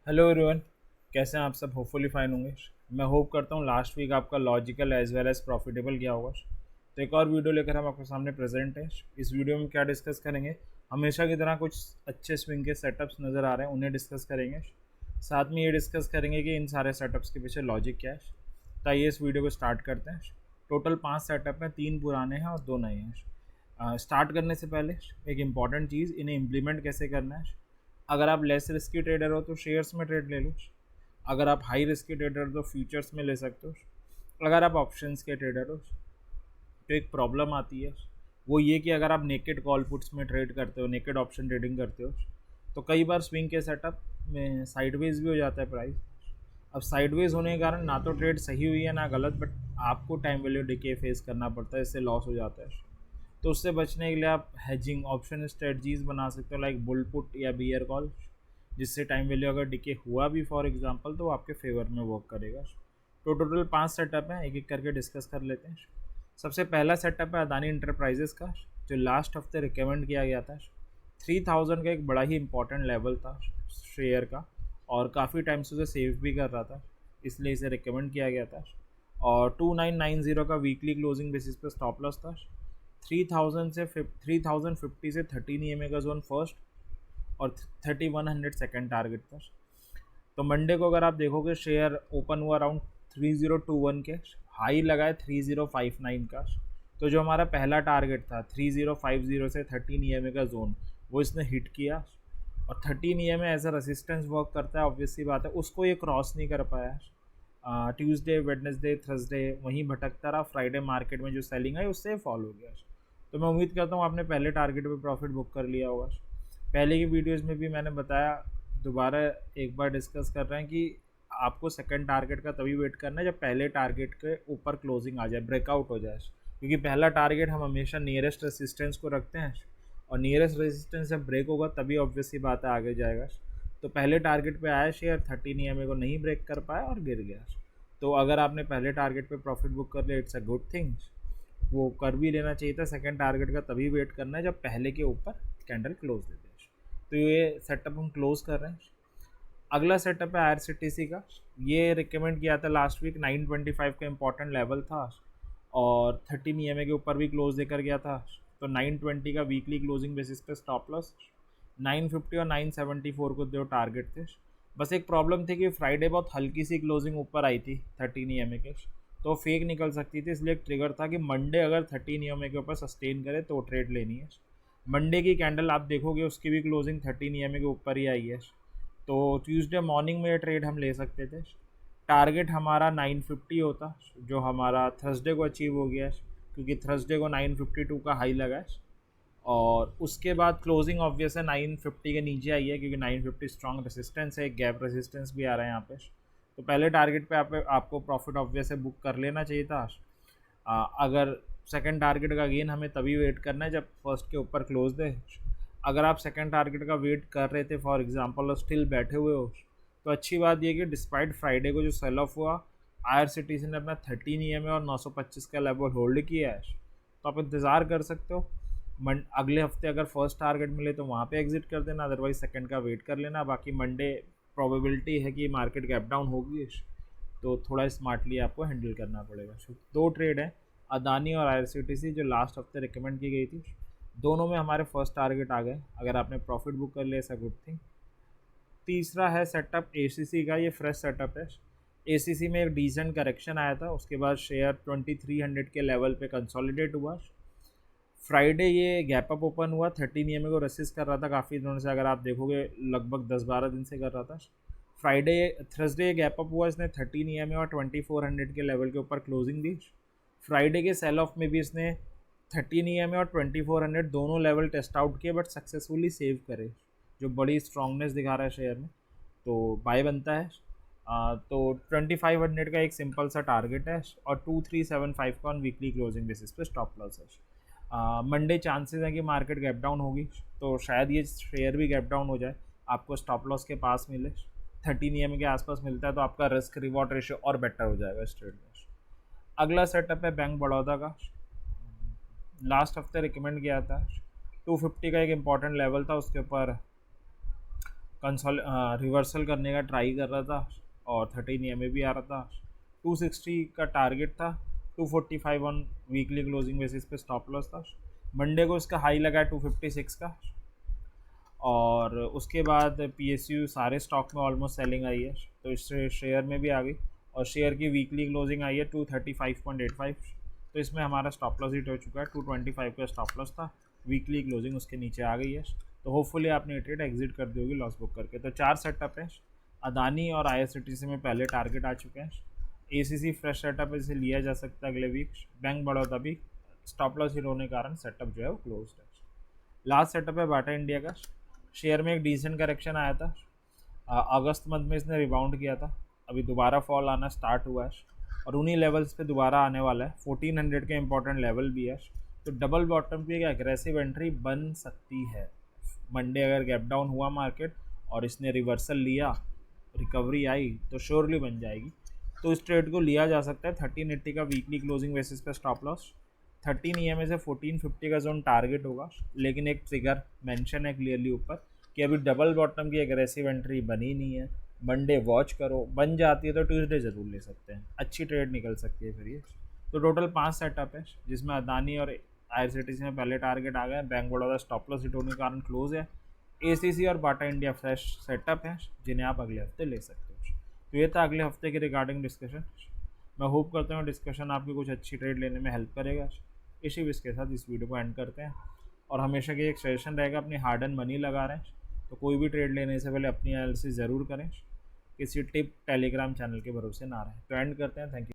Hello everyone. कैसे हैं आप सब? होपफुली फाइन होंगे। मैं होप करता हूँ लास्ट वीक आपका logical as well as profitable गया होगा। तो एक और वीडियो लेकर हम आपके सामने प्रेजेंट हैं। इस वीडियो में क्या डिस्कस करेंगे? हमेशा की तरह कुछ अच्छे स्विंग के सेटअप्स नज़र आ रहे हैं, उन्हें डिस्कस करेंगे। साथ में ये डिस्कस करेंगे कि इन सारे सेटअप्स के पीछे लॉजिक क्या है। तो आइए इस वीडियो को स्टार्ट करते हैं। टोटल 5 सेटअप हैं, 3 पुराने हैं और 2 नए हैं। स्टार्ट करने से पहले एक इम्पॉर्टेंट चीज़, इन्हें इम्प्लीमेंट कैसे करना है। अगर आप लेस रिस्की ट्रेडर हो तो शेयर्स में ट्रेड ले लो। अगर आप हाई रिस्क के ट्रेडर हो तो फ्यूचर्स में ले सकते हो। अगर आप ऑप्शंस के ट्रेडर हो तो एक प्रॉब्लम आती है, वो ये कि अगर आप नेकेड कॉल पुट्स में ट्रेड करते हो, नेकेड ऑप्शन ट्रेडिंग करते हो, तो कई बार स्विंग के सेटअप में साइडवेज भी हो जाता है प्राइस। अब साइडवेज होने के कारण ना तो ट्रेड सही हुई है ना गलत, बट आपको टाइम वैल्यू डिके फेस करना पड़ता है, इससे लॉस हो जाता है। तो उससे बचने के लिए आप हेजिंग ऑप्शन स्ट्रेटजीज बना सकते हो, लाइक बुल पुट या बियर कॉल, जिससे टाइम वैल्यू अगर डिके हुआ भी फॉर एग्जांपल तो वो आपके फेवर में वर्क करेगा। तो टोटल 5 सेटअप हैं, एक एक करके डिस्कस कर लेते हैं। सबसे पहला सेटअप है अदानी इंटरप्राइजेस का, जो लास्ट हफ्ते रिकमेंड किया गया था। 3000 का एक बड़ा ही इंपॉर्टेंट लेवल था शेयर का, और काफ़ी टाइम से उसे सेव भी कर रहा था, इसलिए इसे रिकमेंड किया गया था। और 2990 का वीकली क्लोजिंग बेसिस पे स्टॉप लॉस था। 3050 से 13 EMA का जोन फर्स्ट और 3100 सेकेंड टारगेट था। तो मंडे को अगर आप देखोगे शेयर ओपन हुआ अराउंड 3021 के, हाई लगा है 3059 का। तो जो हमारा पहला टारगेट था 3050 से 13 EMA का जोन, वो इसने हिट किया। और 13 EMA as a resistance work करता है, ऑब्वियसली बात है, उसको ये क्रॉस नहीं कर पाया। ट्यूसडे, वेडनेसडे, थर्सडे वहीं भटकता रहा, फ्राइडे मार्केट में जो सेलिंग है उससे फॉल हो गया। तो मैं उम्मीद करता हूँ आपने पहले टारगेट पे प्रॉफिट बुक कर लिया होगा। पहले की वीडियोस में भी मैंने बताया, दोबारा एक बार डिस्कस कर रहे हैं कि आपको सेकंड टारगेट का तभी वेट करना है जब पहले टारगेट के ऊपर क्लोजिंग आ जाए, ब्रेकआउट हो जाए। क्योंकि पहला टारगेट हम हमेशा नियरेस्ट रेसिस्टेंस को रखते हैं, और नियरेस्ट रेजिस्टेंस जब ब्रेक होगा तभी ऑब्वियसली बात है आगे जाएगा। तो पहले टारगेट पे आया शेयर, 13 EMA को नहीं ब्रेक कर पाया और गिर गया। तो अगर आपने पहले टारगेट पे प्रॉफिट बुक कर लिया, इट्स अ गुड थिंग, वो कर भी लेना चाहिए था। सेकंड टारगेट का तभी वेट करना है जब पहले के ऊपर कैंडल क्लोज देते हैं। तो ये सेटअप हम क्लोज कर रहे हैं। अगला सेटअप है IRCTC का। ये रिकमेंड किया था लास्ट वीक, 925 का इंपॉर्टेंट लेवल था और 13 EMA के ऊपर भी क्लोज देकर गया था। तो 920 का वीकली क्लोजिंग बेसिस पे स्टॉप लॉस, 950 और 974 को दो टारगेट थे। बस एक प्रॉब्लम थी कि फ्राइडे बहुत हल्की सी क्लोजिंग ऊपर आई थी 13 EMA के, तो फेक निकल सकती थी, इसलिए एक ट्रिगर था कि मंडे अगर 13 EMA के ऊपर सस्टेन करे तो ट्रेड लेनी है। मंडे की कैंडल आप देखोगे उसकी भी क्लोजिंग 13 EMA के ऊपर ही आई है। तो ट्यूसडे मॉर्निंग में ये ट्रेड हम ले सकते थे। टारगेट हमारा 950 होता, जो हमारा थर्सडे को अचीव हो गया, क्योंकि थर्सडे को 952 का हाई लगा है। और उसके बाद क्लोजिंग ऑब्वियस है 950 के नीचे आई है, क्योंकि 950 स्ट्रॉन्ग रेसिस्टेंस है, गैप रेसिस्टेंस भी आ रहा है यहाँ पे। तो पहले टारगेट पे आपको प्रॉफिट ऑब्वियस है बुक कर लेना चाहिए था। अगर सेकंड टारगेट का गेन हमें तभी वेट करना है जब फर्स्ट के ऊपर क्लोज दे। अगर आप सेकंड टारगेट का वेट कर रहे थे फॉर एग्जांपल और स्टिल बैठे हुए हो, तो अच्छी बात यह कि डिस्पाइट फ्राइडे को जो सेल ऑफ हुआ, IRCTC ने अपना 13 EMA और 925 का लेवल होल्ड किया है। तो आप इंतज़ार कर सकते हो। अगले हफ्ते अगर फर्स्ट टारगेट मिले तो वहाँ पे एग्जिट कर देना, अदरवाइज सेकंड का वेट कर लेना। बाकी मंडे प्रोबेबिलिटी है कि मार्केट गैप डाउन होगी, तो थोड़ा स्मार्टली आपको हैंडल करना पड़ेगा। दो ट्रेड है, अदानी और IRCTC, जो लास्ट हफ्ते रिकमेंड की गई थी। दोनों में हमारे फर्स्ट टारगेट आ गए, अगर आपने प्रॉफिट बुक कर लिया ऐसा गुड थिंग। तीसरा है सेटअप ACC का, ये फ्रेश सेटअप है। ACC में एक डिसेंट करेक्शन आया था, उसके बाद शेयर 2300 के लेवल पे कंसोलिडेट हुआ। फ्राइडे ये गैप अप ओपन हुआ, 13 EMA को रेसिस्ट कर रहा था काफ़ी दिनों से, अगर आप देखोगे लगभग 10-12 दिन से कर रहा था। फ्राइडे थर्सडे गैप अप हुआ, इसने 13 EMA और 2400 के लेवल के ऊपर क्लोजिंग दी। फ्राइडे के सेल ऑफ में भी इसने 13 EMA और 2400 दोनों लेवल टेस्ट आउट किए, बट सक्सेसफुली सेव करे, जो बड़ी स्ट्रांगनेस दिखा रहा है शेयर में। तो बाय बनता है। तो 2500 का एक सिंपल सा टारगेट है और 2375 का ऑन वीकली क्लोजिंग बेसिस पे स्टॉप लॉस है। मंडे चांसेस हैं कि मार्केट गैप डाउन होगी, तो शायद ये शेयर भी गैप डाउन हो जाए, आपको स्टॉप लॉस के पास मिले। 13 EMA के आसपास मिलता है तो आपका रिस्क रिवॉर्ड रेशियो और बेटर हो जाएगा इस ट्रेड में। अगला सेटअप है बैंक बड़ौदा का। लास्ट हफ्ते रिकमेंड किया था, 250 का एक इम्पॉर्टेंट लेवल था, उसके ऊपर रिवर्सल करने का ट्राई कर रहा था और 13 EMA भी आ रहा था। 260 का टारगेट था, 245 ऑन वीकली क्लोजिंग बेसिस पे स्टॉप लॉस था। मंडे को इसका हाई लगा है 256 का, और उसके बाद PSU सारे स्टॉक में ऑलमोस्ट सेलिंग आई है, तो इससे शेयर में भी आ गई, और शेयर की वीकली क्लोजिंग आई है 235.85, तो इसमें हमारा स्टॉप लॉस हिट हो चुका है। 225 का स्टॉप लॉस था, वीकली क्लोजिंग उसके नीचे आ गई है, तो होपफुली आपने ये ट्रेड एग्जिट कर दी होगी लॉस बुक करके। तो 4 सेटअप है, अदानी और IRCTC में पहले टारगेट आ चुके हैं। ACC फ्रेश सेटअप इसे लिया जा सकता है अगले वीक। बैंक बड़ौदा भी स्टॉप लॉस हिट होने के कारण सेटअप जो है वो क्लोज है। लास्ट सेटअप है बाटा इंडिया का। शेयर में एक डिसेंट करेक्शन आया था, अगस्त मंथ में इसने रिबाउंड किया था, अभी दोबारा फॉल आना स्टार्ट हुआ है, और उन्हीं लेवल्स पे दोबारा आने वाला है। 1400 के इंपॉर्टेंट लेवल भी है, तो डबल बॉटम की एक एग्रेसिव एंट्री बन सकती है। मंडे अगर गैप डाउन हुआ मार्केट और इसने रिवर्सल लिया, रिकवरी आई, तो श्योरली बन जाएगी। तो इस ट्रेड को लिया जा सकता है 1380 का वीकली क्लोजिंग बेसिस पे स्टॉप लॉस। 13 EMA से 1450 का जोन टारगेट होगा, लेकिन एक ट्रिगर मेंशन है क्लियरली ऊपर कि अभी डबल बॉटम की एग्रेसिव एंट्री बनी नहीं है। मंडे वॉच करो, बन जाती है तो ट्यूसडे ज़रूर ले सकते हैं, अच्छी ट्रेड निकल सकती है फिर ये। तो टोटल 5 सेटअप है, जिसमें अदानी और IRCTC में पहले टारगेट आ गए, bank Baroda stop loss hit होने के कारण क्लोज है। ACC और बाटा इंडिया फ्रेश सेटअप है, जिन्हें आप अगले हफ्ते ले सकते हो। तो ये था अगले हफ्ते के रिगार्डिंग डिस्कशन। मैं होप करता हूँ डिस्कशन आपकी कुछ अच्छी ट्रेड लेने में हेल्प करेगा। इसी विश के साथ इस वीडियो को एंड करते हैं, और हमेशा की एक सजेशन रहेगा, अपनी हार्ड एंड मनी लगा रहे हैं तो कोई भी ट्रेड लेने से पहले अपनी एनालिसिस ज़रूर करें, किसी टिप टेलीग्राम चैनल के भरोसे ना रहें। तो एंड करते हैं, थैंक यू।